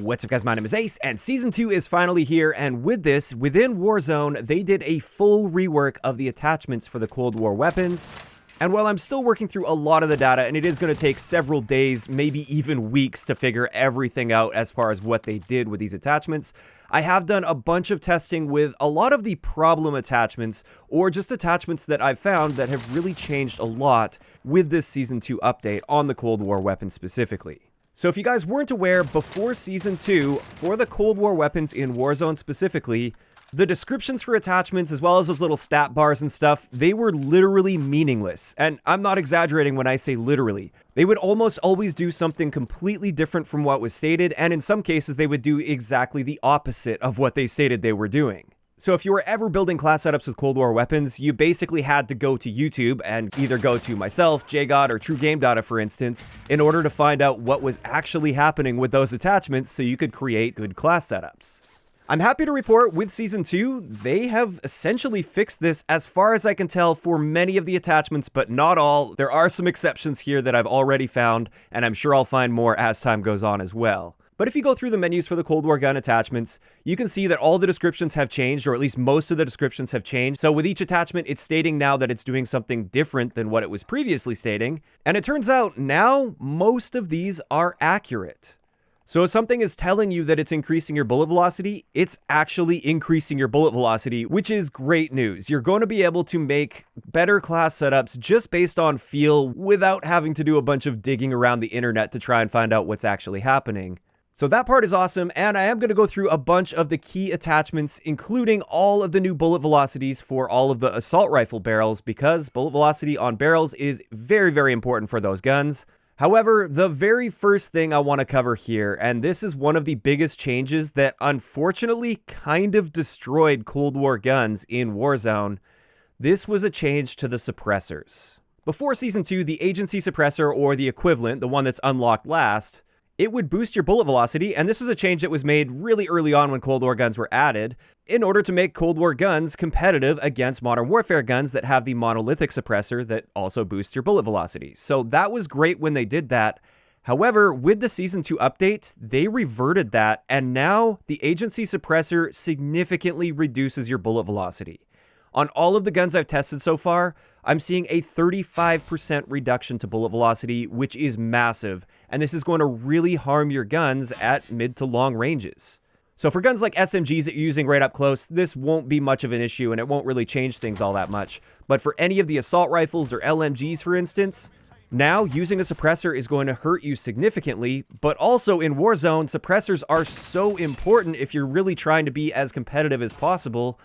What's up guys, my name is Ace, and Season 2 is finally here, and with this, within Warzone, they did a full rework of the attachments for the Cold War weapons. And while I'm still working through a lot of the data, and it is going to take several days, maybe even weeks to figure everything out as far as what they did with these attachments, I have done a bunch of testing with a lot of the problem attachments, or just attachments that I've found that have really changed a lot with this Season 2 update on the Cold War weapons specifically. So if you guys weren't aware, before Season 2, for the Cold War weapons in Warzone specifically, the descriptions for attachments, as well as those little stat bars and stuff, they were literally meaningless. And I'm not exaggerating when I say literally. They would almost always do something completely different from what was stated, and in some cases they would do exactly the opposite of what they stated they were doing. So if you were ever building class setups with Cold War weapons, you basically had to go to YouTube and either go to myself, JGod, or True Game Data, for instance, in order to find out what was actually happening with those attachments so you could create good class setups. I'm happy to report with Season 2, they have essentially fixed this as far as I can tell for many of the attachments, but not all. There are some exceptions here that I've already found, and I'm sure I'll find more as time goes on as well. But if you go through the menus for the Cold War gun attachments, you can see that all the descriptions have changed, or at least most of the descriptions have changed. So with each attachment, it's stating now that it's doing something different than what it was previously stating. And it turns out now most of these are accurate. So if something is telling you that it's increasing your bullet velocity, it's actually increasing your bullet velocity, which is great news. You're going to be able to make better class setups just based on feel without having to do a bunch of digging around the internet to try and find out what's actually happening. So that part is awesome, and I am going to go through a bunch of the key attachments, including all of the new bullet velocities for all of the assault rifle barrels, because bullet velocity on barrels is very, very important for those guns. However, the very first thing I want to cover here, and this is one of the biggest changes that unfortunately kind of destroyed Cold War guns in Warzone, this was a change to the suppressors. Before Season 2, the agency suppressor, or the equivalent, the one that's unlocked last, it would boost your bullet velocity, and this was a change that was made really early on when Cold War guns were added, in order to make Cold War guns competitive against Modern Warfare guns that have the monolithic suppressor that also boosts your bullet velocity. So that was great when they did that. However, with the Season 2 updates, they reverted that, and now the agency suppressor significantly reduces your bullet velocity. On all of the guns I've tested so far, I'm seeing a 35% reduction to bullet velocity, which is massive, and this is going to really harm your guns at mid to long ranges. So for guns like SMGs that you're using right up close, this won't be much of an issue and it won't really change things all that much. But for any of the assault rifles or LMGs, for instance, now using a suppressor is going to hurt you significantly, but also in Warzone, suppressors are so important if you're really trying to be as competitive as possible.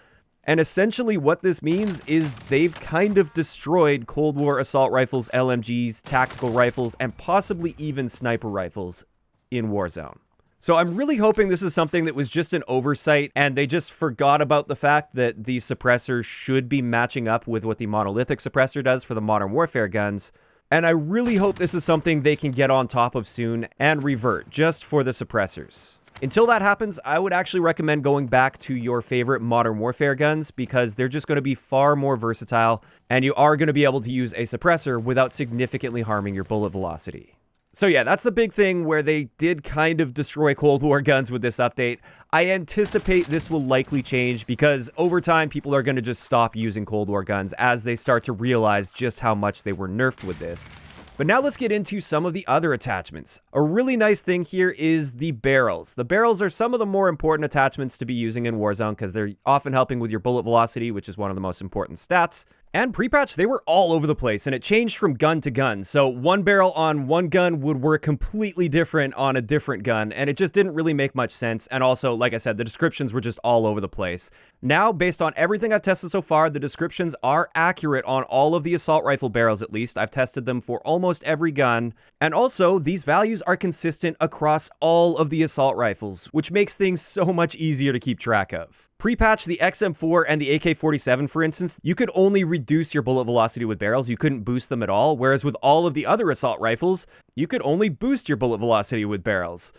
And essentially what this means is they've kind of destroyed Cold War assault rifles, LMGs, tactical rifles, and possibly even sniper rifles in Warzone. So I'm really hoping this is something that was just an oversight and they just forgot about the fact that the suppressor should be matching up with what the monolithic suppressor does for the Modern Warfare guns. And I really hope this is something they can get on top of soon and revert just for the suppressors. Until that happens, I would actually recommend going back to your favorite Modern Warfare guns because they're just going to be far more versatile and you are going to be able to use a suppressor without significantly harming your bullet velocity. So yeah, that's the big thing where they did kind of destroy Cold War guns with this update. I anticipate this will likely change because over time people are going to just stop using Cold War guns as they start to realize just how much they were nerfed with this. But now let's get into some of the other attachments. A really nice thing here is the barrels. The barrels are some of the more important attachments to be using in Warzone because they're often helping with your bullet velocity, which is one of the most important stats. And pre-patch, they were all over the place, and it changed from gun to gun. So one barrel on one gun would work completely different on a different gun, and it just didn't really make much sense. And also, like I said, the descriptions were just all over the place. Now, based on everything I've tested so far, the descriptions are accurate on all of the assault rifle barrels, at least. I've tested them for almost every gun. And also, these values are consistent across all of the assault rifles, which makes things so much easier to keep track of. Pre-patch, the XM4 and the AK-47, for instance, you could only reduce your bullet velocity with barrels. You couldn't boost them at all, whereas with all of the other assault rifles, you could only boost your bullet velocity with barrels.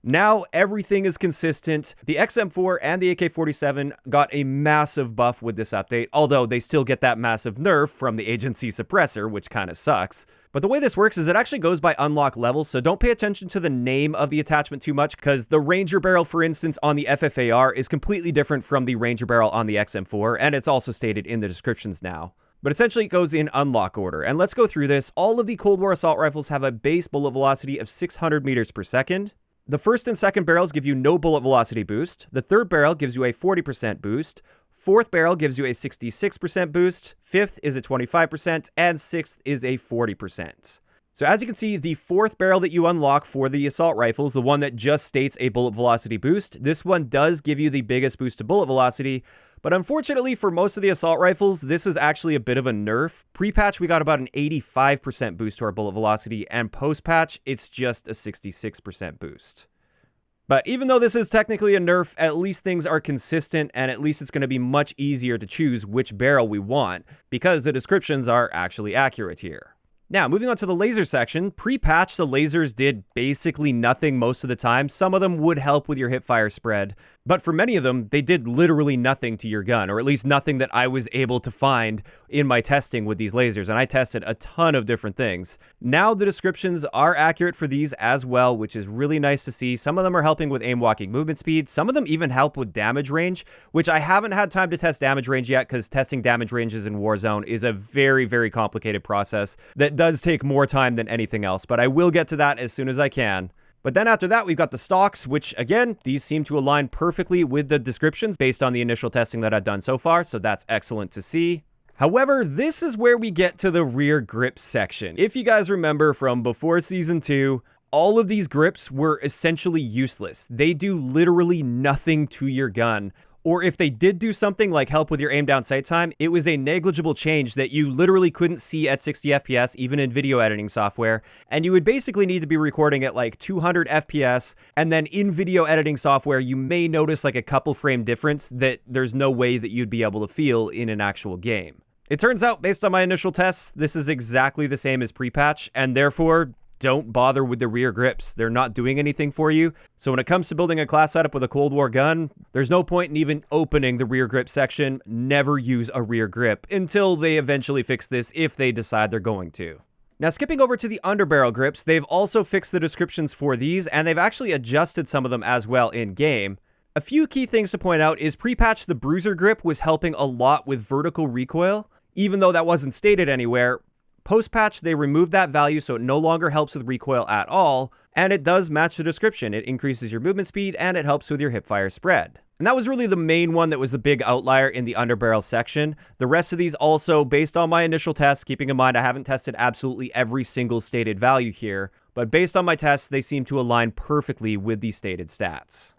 Now everything is consistent. The XM4 and the AK-47 got a massive buff with this update, although they still get that massive nerf from the agency suppressor, which kind of sucks. But the way this works is it actually goes by unlock level, so don't pay attention to the name of the attachment too much, because the Ranger barrel, for instance, on the FFAR is completely different from the Ranger barrel on the XM4, and it's also stated in the descriptions now. But essentially it goes in unlock order, and let's go through this. All of the Cold War assault rifles have a base bullet velocity of 600 meters per second. The first and second barrels give you no bullet velocity boost. The third barrel gives you a 40% boost. Fourth barrel gives you a 66% boost, fifth is a 25%, and sixth is a 40%. So as you can see, the fourth barrel that you unlock for the assault rifles, the one that just states a bullet velocity boost, this one does give you the biggest boost to bullet velocity, but unfortunately for most of the assault rifles, this was actually a bit of a nerf. Pre-patch, we got about an 85% boost to our bullet velocity, and post-patch, it's just a 66% boost. But even though this is technically a nerf, at least things are consistent, and at least it's going to be much easier to choose which barrel we want, because the descriptions are actually accurate here. Now, moving on to the laser section, pre-patch, the lasers did basically nothing most of the time. Some of them would help with your hipfire spread, but for many of them, they did literally nothing to your gun, or at least nothing that I was able to find in my testing with these lasers, and I tested a ton of different things. Now, the descriptions are accurate for these as well, which is really nice to see. Some of them are helping with aim walking movement speed. Some of them even help with damage range, which I haven't had time to test damage range yet, because testing damage ranges in Warzone is a very, very complicated process that does take more time than anything else, but I will get to that as soon as I can. But then after that, we've got the stocks, which again, these seem to align perfectly with the descriptions based on the initial testing that I've done so far, so that's excellent to see. However, this is where we get to the rear grip section. If you guys remember from before Season 2, all of these grips were essentially useless. They do literally nothing to your gun. Or if they did do something like help with your aim down sight time, it was a negligible change that you literally couldn't see at 60 FPS, even in video editing software. And you would basically need to be recording at like 200 FPS. And then in video editing software, you may notice like a couple frame difference that there's no way that you'd be able to feel in an actual game. It turns out, based on my initial tests, this is exactly the same as pre-patch, and therefore, don't bother with the rear grips. They're not doing anything for you. So when it comes to building a class setup with a Cold War gun, there's no point in even opening the rear grip section. Never use a rear grip until they eventually fix this, if they decide they're going to. Now, skipping over to the underbarrel grips, they've also fixed the descriptions for these, and they've actually adjusted some of them as well in-game. A few key things to point out is pre-patch, the bruiser grip was helping a lot with vertical recoil, even though that wasn't stated anywhere. Post-patch, they removed that value, so it no longer helps with recoil at all, and it does match the description. It increases your movement speed, and it helps with your hipfire spread. And that was really the main one that was the big outlier in the underbarrel section. The rest of these also, based on my initial tests, keeping in mind I haven't tested absolutely every single stated value here, but based on my tests, they seem to align perfectly with the stated stats.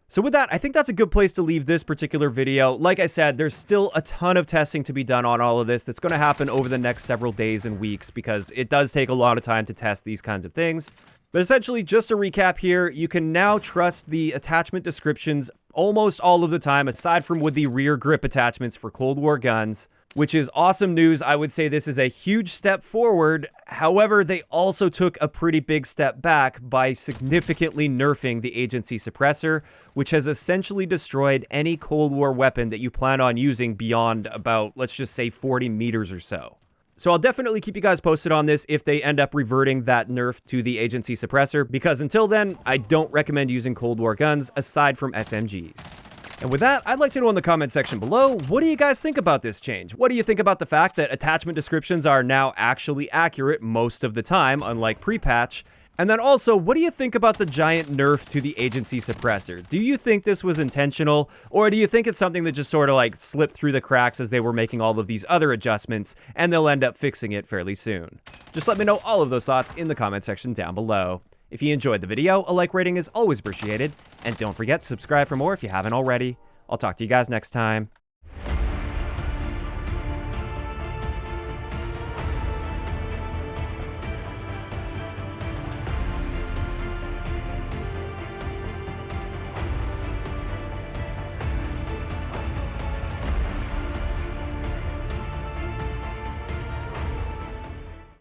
So with that, I think that's a good place to leave this particular video. Like I said, there's still a ton of testing to be done on all of this that's going to happen over the next several days and weeks, because it does take a lot of time to test these kinds of things. But essentially, just to recap here, you can now trust the attachment descriptions almost all of the time, aside from with the rear grip attachments for Cold War guns, which is awesome news. I would say this is a huge step forward. However, they also took a pretty big step back by significantly nerfing the agency suppressor, which has essentially destroyed any Cold War weapon that you plan on using beyond about, let's just say, 40 meters or so. So I'll definitely keep you guys posted on this if they end up reverting that nerf to the agency suppressor, because until then, I don't recommend using Cold War guns aside from SMGs. And with that, I'd like to know in the comment section below, what do you guys think about this change? What do you think about the fact that attachment descriptions are now actually accurate most of the time, unlike pre-patch? And then also, what do you think about the giant nerf to the agency suppressor? Do you think this was intentional, or do you think it's something that just sort of like slipped through the cracks as they were making all of these other adjustments, and they'll end up fixing it fairly soon? Just let me know all of those thoughts in the comment section down below. If you enjoyed the video, a like rating is always appreciated, and don't forget to subscribe for more if you haven't already. I'll talk to you guys next time.